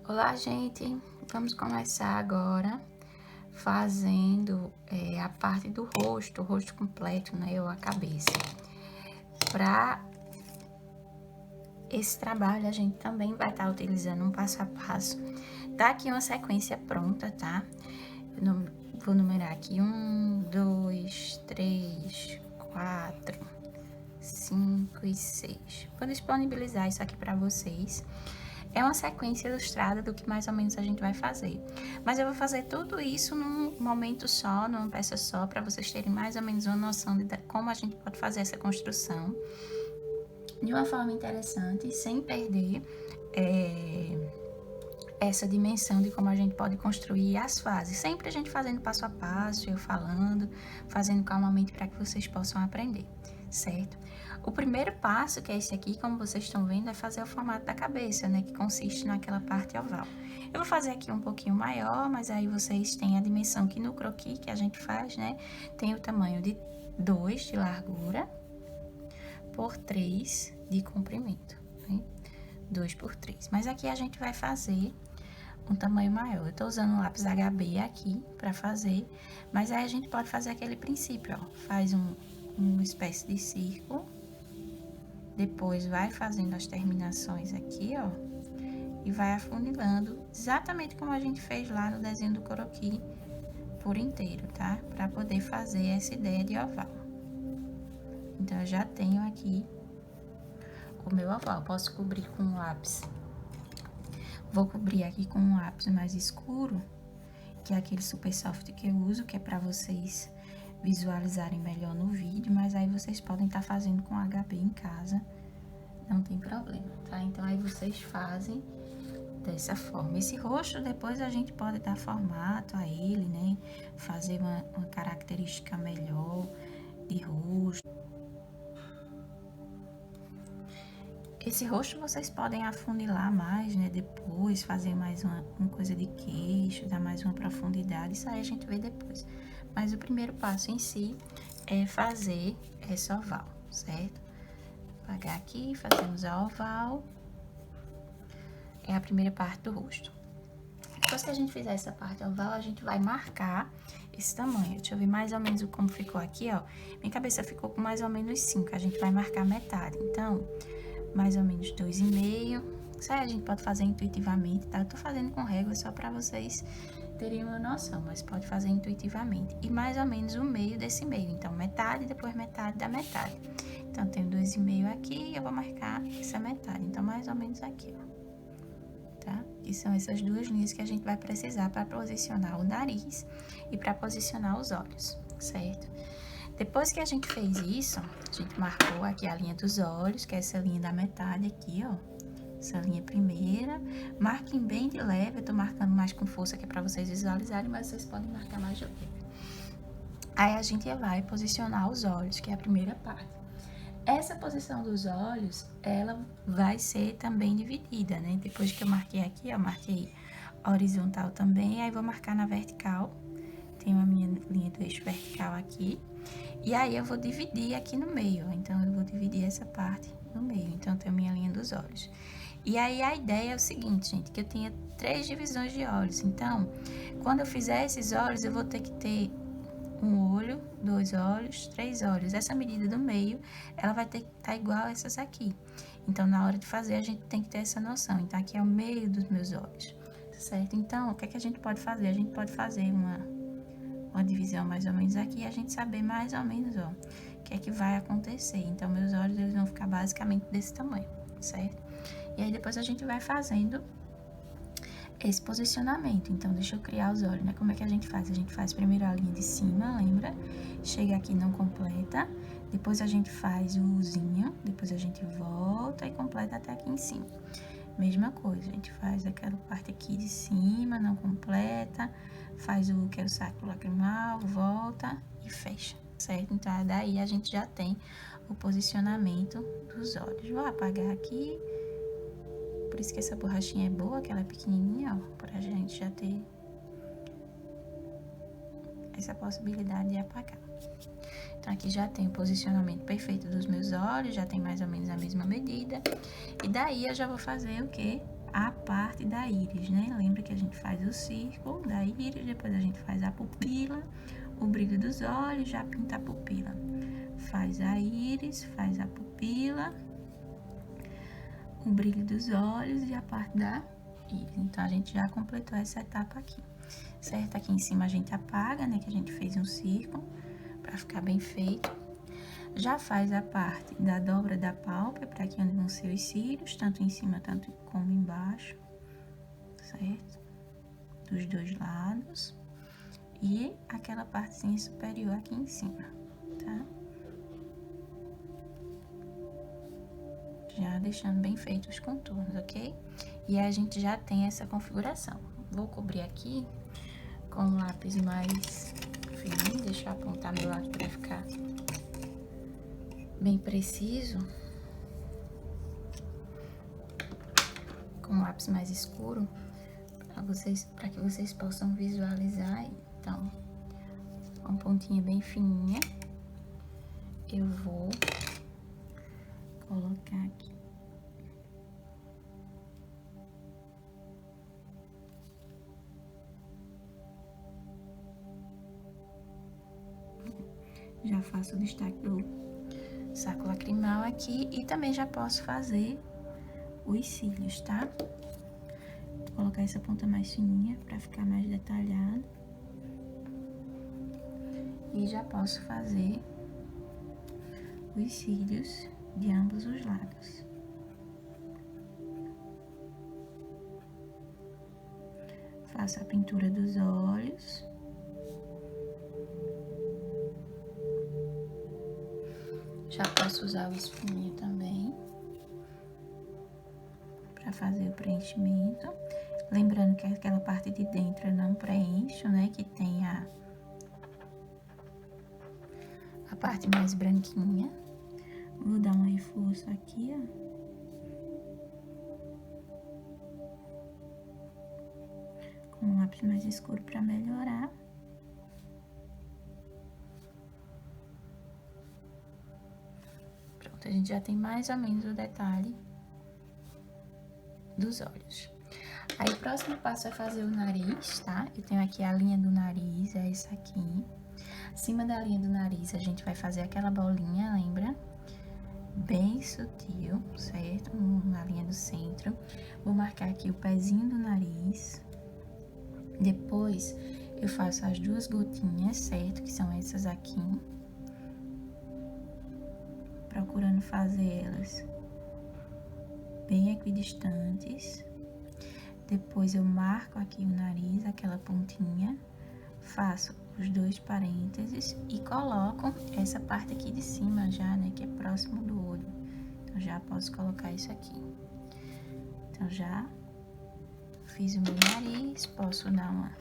Olá, gente! Vamos começar agora fazendo a parte do rosto, o rosto completo, né? Ou a cabeça. Para esse trabalho, a gente também vai estar utilizando um passo a passo. Tá aqui uma sequência pronta, tá? Vou numerar aqui 1, 2, 3, 4, 5 e 6. Vou disponibilizar isso aqui para vocês. É uma sequência ilustrada do que mais ou menos a gente vai fazer. Mas eu vou fazer tudo isso num momento só, numa peça só, para vocês terem mais ou menos uma noção de como a gente pode fazer essa construção de uma forma interessante, sem perder essa dimensão de como a gente pode construir as fases. Sempre a gente fazendo passo a passo, eu falando, fazendo calmamente para que vocês possam aprender, certo? O primeiro passo, que é esse aqui, como vocês estão vendo, é fazer o formato da cabeça, né? Que consiste naquela parte oval. Eu vou fazer aqui um pouquinho maior, mas aí vocês têm a dimensão que no croquis que a gente faz, né? Tem o tamanho de 2 de largura por 3 de comprimento, né? 2 por 3. Mas aqui a gente vai fazer um tamanho maior. Eu tô usando um lápis HB aqui para fazer, mas aí a gente pode fazer aquele princípio, ó. Faz uma espécie de círculo, depois vai fazendo as terminações aqui, ó, e vai afunilando, exatamente como a gente fez lá no desenho do croquis por inteiro, tá? Para poder fazer essa ideia de oval. Então, eu já tenho aqui o meu oval. Posso cobrir com um lápis. Vou cobrir aqui com um lápis mais escuro, que é aquele super soft que eu uso, que é para vocês visualizarem melhor no vídeo, mas aí vocês podem estar fazendo com HB em casa, não tem problema, tá? Então, aí vocês fazem dessa forma. Esse rosto, depois a gente pode dar formato a ele, né? Fazer uma característica melhor de rosto. Esse rosto vocês podem afunilar mais, né? Depois, fazer mais uma coisa de queixo, dar mais uma profundidade, isso aí a gente vê depois. Mas o primeiro passo em si é fazer essa oval, certo? Apagar aqui, fazemos a oval. É a primeira parte do rosto. Depois que a gente fizer essa parte oval, a gente vai marcar esse tamanho. Deixa eu ver mais ou menos como ficou aqui, ó. Minha cabeça ficou com mais ou menos 5, a gente vai marcar metade. Então, mais ou menos 2,5. Isso aí a gente pode fazer intuitivamente, tá? Eu tô fazendo com régua só pra vocês terem uma noção, mas pode fazer intuitivamente. E mais ou menos o meio desse meio. Então, metade, depois metade da metade. Então, eu tenho 2,5 aqui e eu vou marcar essa metade. Então, mais ou menos aqui, ó. Tá? Que são essas duas linhas que a gente vai precisar para posicionar o nariz e para posicionar os olhos, certo? Depois que a gente fez isso, a gente marcou aqui a linha dos olhos, que é essa linha da metade aqui, ó. Essa linha primeira. Marquem bem de leve, eu tô marcando mais com força, que é para vocês visualizarem, mas vocês podem marcar mais de leve. Aí a gente vai posicionar os olhos, que é a primeira parte. Essa posição dos olhos, ela vai ser também dividida, né? Depois que eu marquei aqui, ó, marquei horizontal também, aí vou marcar na vertical. Tenho a minha linha do eixo vertical aqui. E aí, eu vou dividir aqui no meio, ó. Então, eu vou dividir essa parte no meio. Então, eu tenho a minha linha dos olhos. E aí, a ideia é o seguinte, gente, que eu tenha 3 divisões de olhos. Então, quando eu fizer esses olhos, eu vou ter que ter um olho, 2 olhos, 3 olhos. Essa medida do meio, ela vai ter que estar igual a essas aqui. Então, na hora de fazer, a gente tem que ter essa noção. Então, aqui é o meio dos meus olhos, certo? Então, o que é que a gente pode fazer? A gente pode fazer uma divisão mais ou menos aqui e a gente saber mais ou menos, ó, o que é que vai acontecer. Então, meus olhos, eles vão ficar basicamente desse tamanho, certo? E aí, depois a gente vai fazendo esse posicionamento. Então, deixa eu criar os olhos, né? Como é que a gente faz? A gente faz primeiro a linha de cima, lembra? Chega aqui, não completa. Depois a gente faz o Uzinho. Depois a gente volta e completa até aqui em cima. Mesma coisa, a gente faz aquela parte aqui de cima, não completa. Faz o que é o saco lacrimal, volta e fecha, certo? Então, daí a gente já tem o posicionamento dos olhos. Vou apagar aqui. Por isso que essa borrachinha é boa, que ela é pequenininha, ó, pra gente já ter essa possibilidade de apagar. Então, aqui já tem o posicionamento perfeito dos meus olhos, já tem mais ou menos a mesma medida. E daí, eu já vou fazer o quê? a parte da íris, né? Lembra que a gente faz o círculo da íris, depois a gente faz a pupila, o brilho dos olhos, já pinta a pupila. Faz a íris, faz a pupila, o brilho dos olhos e a parte da íris. Então, a gente já completou essa etapa aqui, certo? Aqui em cima a gente apaga, né? Que a gente fez um círculo, pra ficar bem feito. Já faz a parte da dobra da pálpebra, aqui onde vão ser os cílios, tanto em cima, tanto como embaixo, certo? Dos dois lados. E aquela partezinha superior aqui em cima, tá? Já deixando bem feitos os contornos, ok? E a gente já tem essa configuração. Vou cobrir aqui com um lápis mais fininho, deixa eu apontar meu lápis para ficar bem preciso. Com um lápis mais escuro, para que vocês possam visualizar. Então, uma pontinha bem fininha, eu vou colocar aqui. Já faço o destaque do saco lacrimal aqui e também já posso fazer os cílios, tá? Vou colocar essa ponta mais fininha para ficar mais detalhado. E já posso fazer os cílios de ambos os lados. Faço a pintura dos olhos. Já posso usar o espuminho também para fazer o preenchimento. Lembrando que aquela parte de dentro eu não preencho, né? Que tem a parte mais branquinha. Vou dar um reforço aqui, ó. Com um lápis mais escuro para melhorar. Pronto, a gente já tem mais ou menos o detalhe dos olhos. Aí, o próximo passo é fazer o nariz, tá? Eu tenho aqui a linha do nariz, é essa aqui. Acima da linha do nariz, a gente vai fazer aquela bolinha, lembra? Bem sutil, certo? Na linha do centro. Vou marcar aqui o pezinho do nariz. Depois, eu faço as duas gotinhas, certo? Que são essas aqui. Procurando fazer elas bem equidistantes. Depois, eu marco aqui o nariz, aquela pontinha. Faço os dois parênteses e coloco essa parte aqui de cima já, né, que é próximo do olho. Então, já posso colocar isso aqui. Então, já fiz o meu nariz, posso dar uma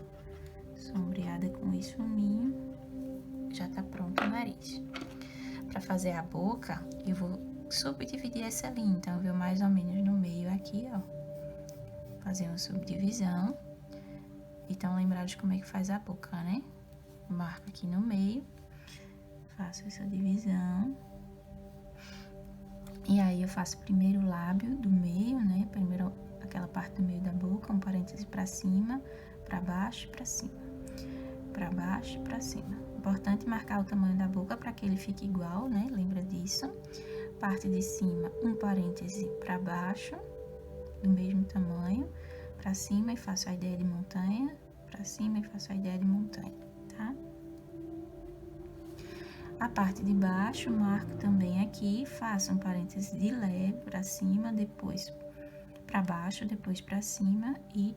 sombreada com o esfuminho. Já tá pronto o nariz. Para fazer a boca, eu vou subdividir essa linha, então, eu vou mais ou menos no meio aqui, ó. Fazer uma subdivisão. Então, lembrar de como é que faz a boca, né? Marco aqui no meio, faço essa divisão. E aí, eu faço primeiro o lábio do meio, né? Primeiro aquela parte do meio da boca, um parêntese pra cima, pra baixo e pra cima. Pra baixo e pra cima. Importante marcar o tamanho da boca para que ele fique igual, né? Lembra disso? Parte de cima, um parêntese pra baixo, do mesmo tamanho. Pra cima e faço a ideia de montanha, pra cima e faço a ideia de montanha, tá? A parte de baixo, marco também aqui, faço um parêntese de leve pra cima, depois pra baixo, depois pra cima e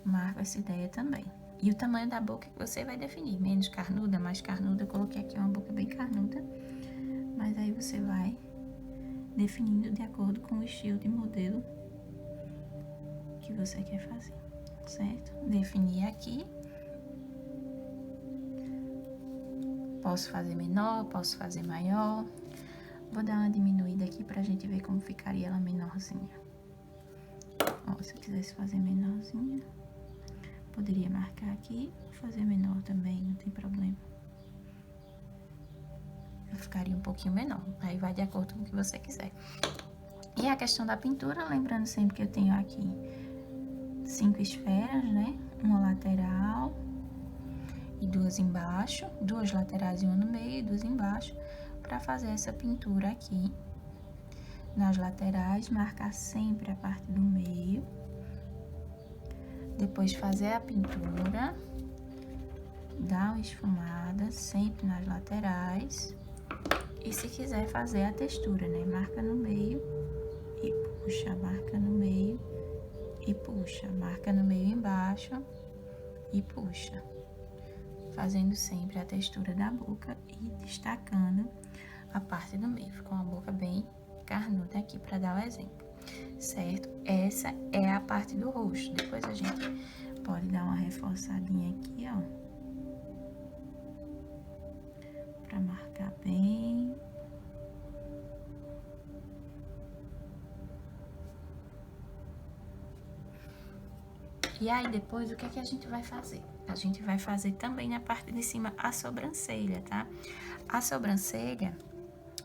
marco essa ideia também. E o tamanho da boca que você vai definir, menos carnuda, mais carnuda, eu coloquei aqui uma boca bem carnuda, mas aí você vai definindo de acordo com o estilo de modelo que você quer fazer, certo? Definir aqui. Posso fazer menor, posso fazer maior. Vou dar uma diminuída aqui pra gente ver como ficaria ela menorzinha. Ó, se eu quisesse fazer menorzinha, poderia marcar aqui, fazer menor também, não tem problema. Eu ficaria um pouquinho menor, aí vai de acordo com o que você quiser. E a questão da pintura, lembrando sempre que eu tenho aqui 5 esferas, né? Uma lateral e 2 embaixo, 2 laterais e uma no meio e 2 embaixo, para fazer essa pintura aqui. Nas laterais, marcar sempre a parte do meio. Depois fazer a pintura, dar uma esfumada sempre nas laterais. E se quiser fazer a textura, né? Marca no meio e puxa, marca no meio e puxa, marca no meio embaixo e puxa. Fazendo sempre a textura da boca e destacando a parte do meio. Ficou uma boca bem carnuda aqui para dar o exemplo, certo? Essa é a parte do rosto. Depois a gente pode dar uma reforçadinha aqui, ó, para marcar bem. E aí, depois, o que é que a gente vai fazer? A gente vai fazer também na parte de cima a sobrancelha, tá? A sobrancelha,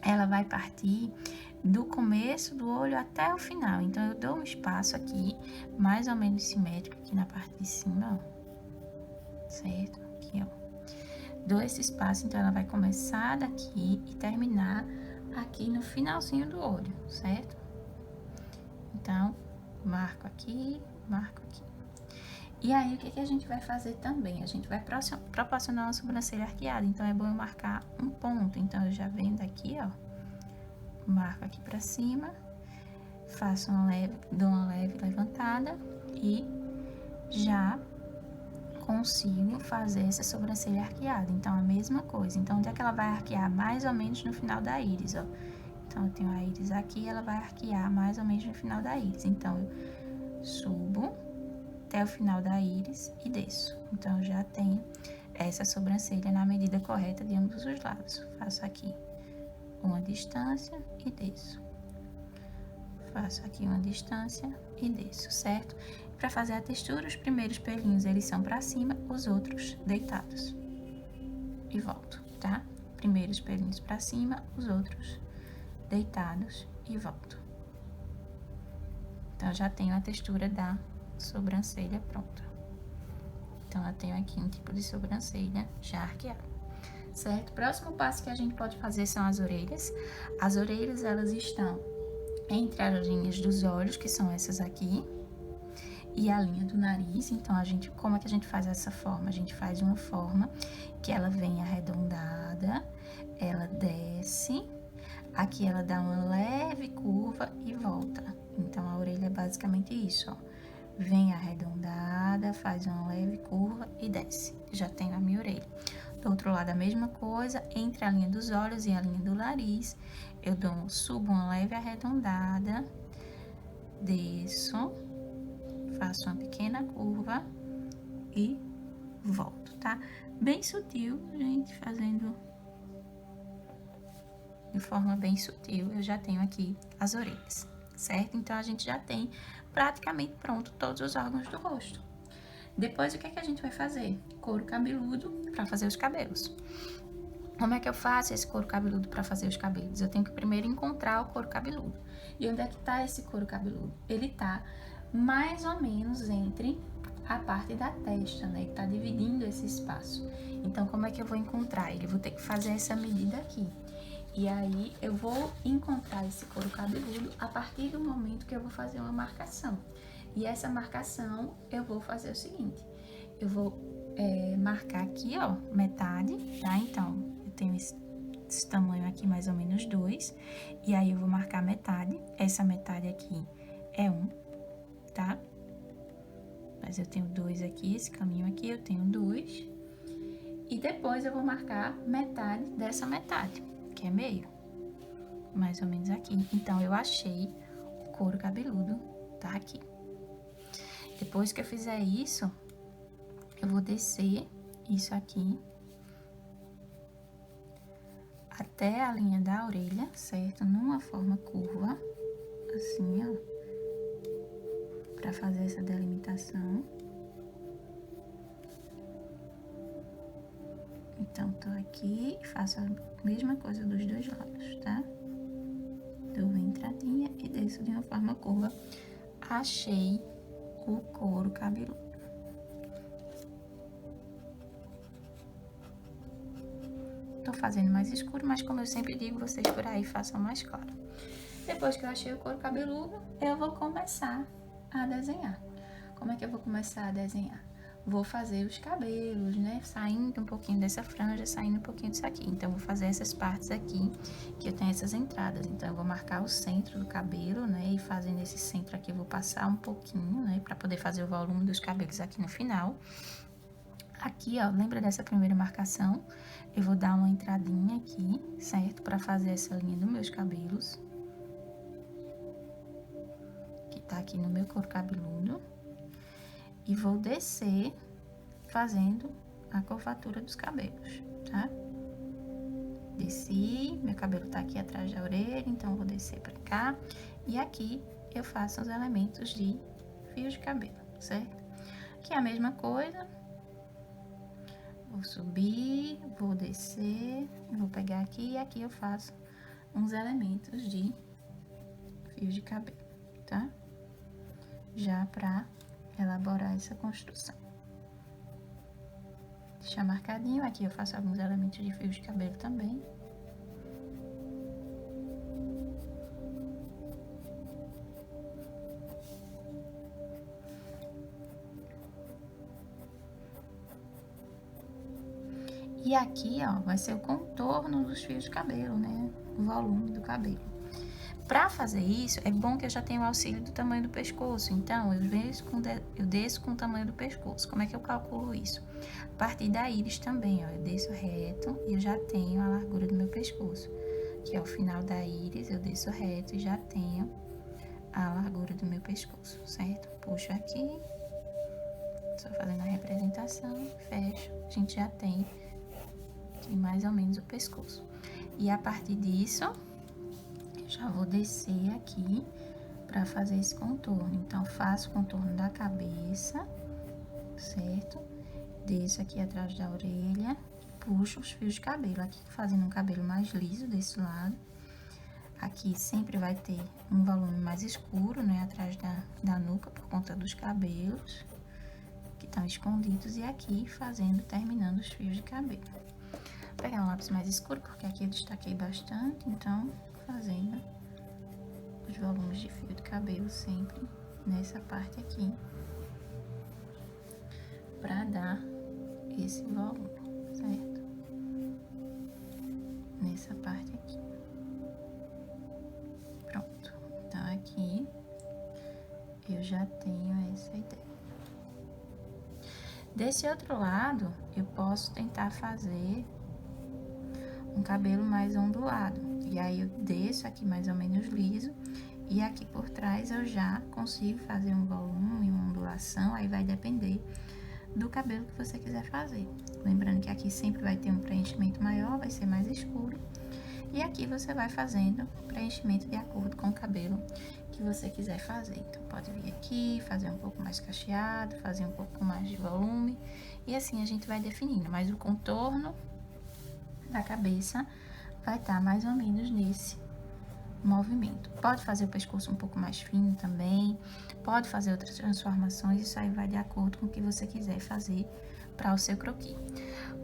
ela vai partir do começo do olho até o final. Então, eu dou um espaço aqui, mais ou menos simétrico, aqui na parte de cima, ó. Certo? Aqui, ó. Dou esse espaço, então, ela vai começar daqui e terminar aqui no finalzinho do olho, certo? Então, marco aqui, marco aqui. E aí, o que que a gente vai fazer também? A gente vai proporcionar uma sobrancelha arqueada, então é bom eu marcar um ponto. Então, eu já venho daqui, ó, marco aqui pra cima, faço dou uma leve levantada e já consigo fazer essa sobrancelha arqueada. Então, a mesma coisa. Então, onde é que ela vai arquear? Mais ou menos no final da íris, ó. Então, eu tenho a íris aqui, ela vai arquear mais ou menos no final da íris. Então, eu subo até o final da íris e desço. Então, eu já tenho essa sobrancelha na medida correta de ambos os lados. Faço aqui uma distância e desço. Faço aqui uma distância e desço, certo? Para fazer a textura, os primeiros pelinhos, eles são para cima, os outros deitados. E volto, tá? Primeiros pelinhos para cima, os outros deitados e volto. Então, já tenho a textura da sobrancelha pronta. Então, eu tenho aqui um tipo de sobrancelha já arqueada, certo? Próximo passo que a gente pode fazer são as orelhas. As orelhas, elas estão entre as linhas dos olhos, que são essas aqui, e a linha do nariz. Então, como é que a gente faz essa forma? A gente faz uma forma que ela vem arredondada, ela desce, aqui ela dá uma leve curva e volta. Então, a orelha é basicamente isso, ó. Vem arredondada, faz uma leve curva e desce. Já tenho a minha orelha. Do outro lado, a mesma coisa, entre a linha dos olhos e a linha do nariz, eu subo uma leve arredondada, desço, faço uma pequena curva e volto, tá? Bem sutil, gente, fazendo de forma bem sutil, eu já tenho aqui as orelhas, certo? Então, a gente já tem praticamente pronto todos os órgãos do rosto. Depois, o que é que a gente vai fazer? Couro cabeludo para fazer os cabelos. Como é que eu faço esse couro cabeludo para fazer os cabelos? Eu tenho que primeiro encontrar o couro cabeludo. E onde é que tá esse couro cabeludo? Ele tá mais ou menos entre a parte da testa, né? Que tá dividindo esse espaço. Então, como é que eu vou encontrar ele? Eu vou ter que fazer essa medida aqui. E aí, eu vou encontrar esse couro cabeludo a partir do momento que eu vou fazer uma marcação. E essa marcação, eu vou fazer o seguinte. Eu vou marcar aqui, ó, metade, tá? Então, eu tenho esse tamanho aqui, mais ou menos 2. E aí, eu vou marcar metade. Essa metade aqui é 1, tá? Mas eu tenho 2 aqui, esse caminho aqui, eu tenho 2. E depois, eu vou marcar metade dessa metade, que é meio, mais ou menos aqui. Então, eu achei o couro cabeludo, tá aqui. Depois que eu fizer isso, eu vou descer isso aqui até a linha da orelha, certo? Numa forma curva, assim, ó, pra fazer essa delimitação. Então, tô aqui e faço a mesma coisa dos dois lados, tá? Dou uma entradinha e isso de uma forma curva, achei o couro cabeludo. Tô fazendo mais escuro, mas como eu sempre digo, vocês por aí façam mais claro. Depois que eu achei o couro cabeludo, eu vou começar a desenhar. Como é que eu vou começar a desenhar? Vou fazer os cabelos, né? Saindo um pouquinho dessa franja, saindo um pouquinho disso aqui. Então, vou fazer essas partes aqui, que eu tenho essas entradas. Então, eu vou marcar o centro do cabelo, né? E fazendo esse centro aqui, eu vou passar um pouquinho, né? Pra poder fazer o volume dos cabelos aqui no final. Aqui, ó, lembra dessa primeira marcação? Eu vou dar uma entradinha aqui, certo? Pra fazer essa linha dos meus cabelos. Que tá aqui no meu couro cabeludo. E vou descer fazendo a curvatura dos cabelos, tá? Desci, meu cabelo tá aqui atrás da orelha, então eu vou descer pra cá. E aqui eu faço os elementos de fios de cabelo, certo? Aqui é a mesma coisa. Vou subir, vou descer, vou pegar aqui e aqui eu faço uns elementos de fios de cabelo, tá? Já pra elaborar essa construção. Deixar marcadinho, aqui eu faço alguns elementos de fios de cabelo também. E aqui, ó, vai ser o contorno dos fios de cabelo, né? O volume do cabelo. Pra fazer isso, é bom que eu já tenho o auxílio do tamanho do pescoço. Então, eu desço com o tamanho do pescoço. Como é que eu calculo isso? A partir da íris também, ó, eu desço reto e eu já tenho a largura do meu pescoço. Aqui, ó, o final da íris, eu desço reto e já tenho a largura do meu pescoço, certo? Puxo aqui, só fazendo a representação, fecho, a gente já tem aqui mais ou menos o pescoço. E a partir disso, já vou descer aqui para fazer esse contorno. Então, faço o contorno da cabeça, certo? Desço aqui atrás da orelha, puxo os fios de cabelo. Aqui fazendo um cabelo mais liso desse lado. Aqui sempre vai ter um volume mais escuro, né? Atrás da nuca, por conta dos cabelos que estão escondidos. E aqui terminando os fios de cabelo. Vou pegar um lápis mais escuro, porque aqui eu destaquei bastante, então fazendo os volumes de fio de cabelo sempre nessa parte aqui, pra dar esse volume, certo? Nessa parte aqui. Pronto. Então, aqui eu já tenho essa ideia. Desse outro lado, eu posso tentar fazer um cabelo mais ondulado. E aí, eu desço aqui mais ou menos liso. E aqui por trás, eu já consigo fazer um volume, uma ondulação. Aí, vai depender do cabelo que você quiser fazer. Lembrando que aqui sempre vai ter um preenchimento maior, vai ser mais escuro. E aqui, você vai fazendo preenchimento de acordo com o cabelo que você quiser fazer. Então, pode vir aqui, fazer um pouco mais cacheado, fazer um pouco mais de volume. E assim, a gente vai definindo. Mas o contorno da cabeça vai estar mais ou menos nesse movimento. Pode fazer o pescoço um pouco mais fino também, pode fazer outras transformações, isso aí vai de acordo com o que você quiser fazer para o seu croquis.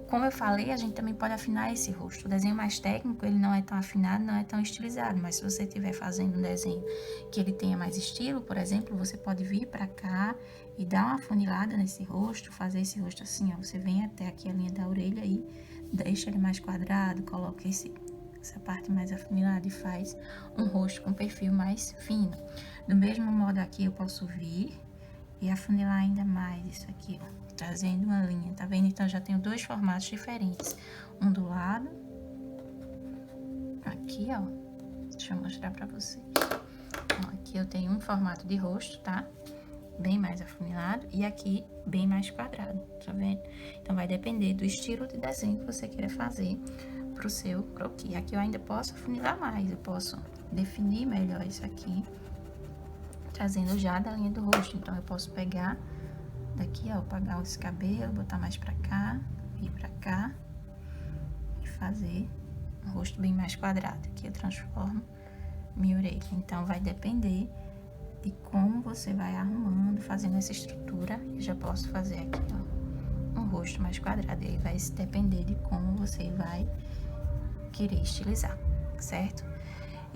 Como eu falei, a gente também pode afinar esse rosto. O desenho mais técnico, ele não é tão afinado, não é tão estilizado, mas se você estiver fazendo um desenho que ele tenha mais estilo, por exemplo, você pode vir para cá e dar uma afunilada nesse rosto, fazer esse rosto assim, ó, você vem até aqui a linha da orelha aí, deixa ele mais quadrado, coloca essa parte mais afunilada e faz um rosto com perfil mais fino. Do mesmo modo aqui eu posso vir e afunilar ainda mais isso aqui, ó, trazendo uma linha, tá vendo? Então, já tenho dois formatos diferentes. Um do lado, aqui, ó, deixa eu mostrar pra vocês. Ó, aqui eu tenho um formato de rosto, tá? Bem mais afunilado e aqui bem mais quadrado, tá vendo? Então, vai depender do estilo de desenho que você queira fazer pro seu croquis. Aqui eu ainda posso afunilar mais, eu posso definir melhor isso aqui, trazendo já da linha do rosto. Então, eu posso pegar daqui, ó, apagar esse cabelo, botar mais pra cá, vir pra cá e fazer um rosto bem mais quadrado. Aqui eu transformo minha orelha. Então, vai depender de como você vai arrumando, fazendo essa estrutura. Eu já posso fazer aqui, ó, um rosto mais quadrado. E aí vai depender de como você vai querer estilizar, certo?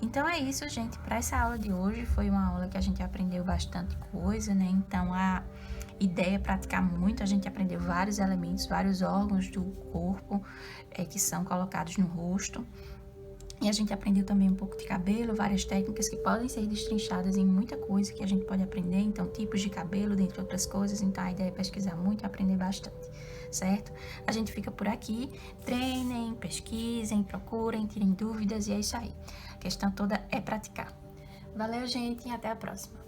Então é isso, gente. Para essa aula de hoje, foi uma aula que a gente aprendeu bastante coisa, né? Então a ideia é praticar muito. A gente aprendeu vários elementos, vários órgãos do corpo que são colocados no rosto. E a gente aprendeu também um pouco de cabelo, várias técnicas que podem ser destrinchadas em muita coisa que a gente pode aprender. Então, tipos de cabelo, dentre outras coisas. Então, a ideia é pesquisar muito e aprender bastante, certo? A gente fica por aqui. Treinem, pesquisem, procurem, tirem dúvidas e é isso aí. A questão toda é praticar. Valeu, gente, e até a próxima.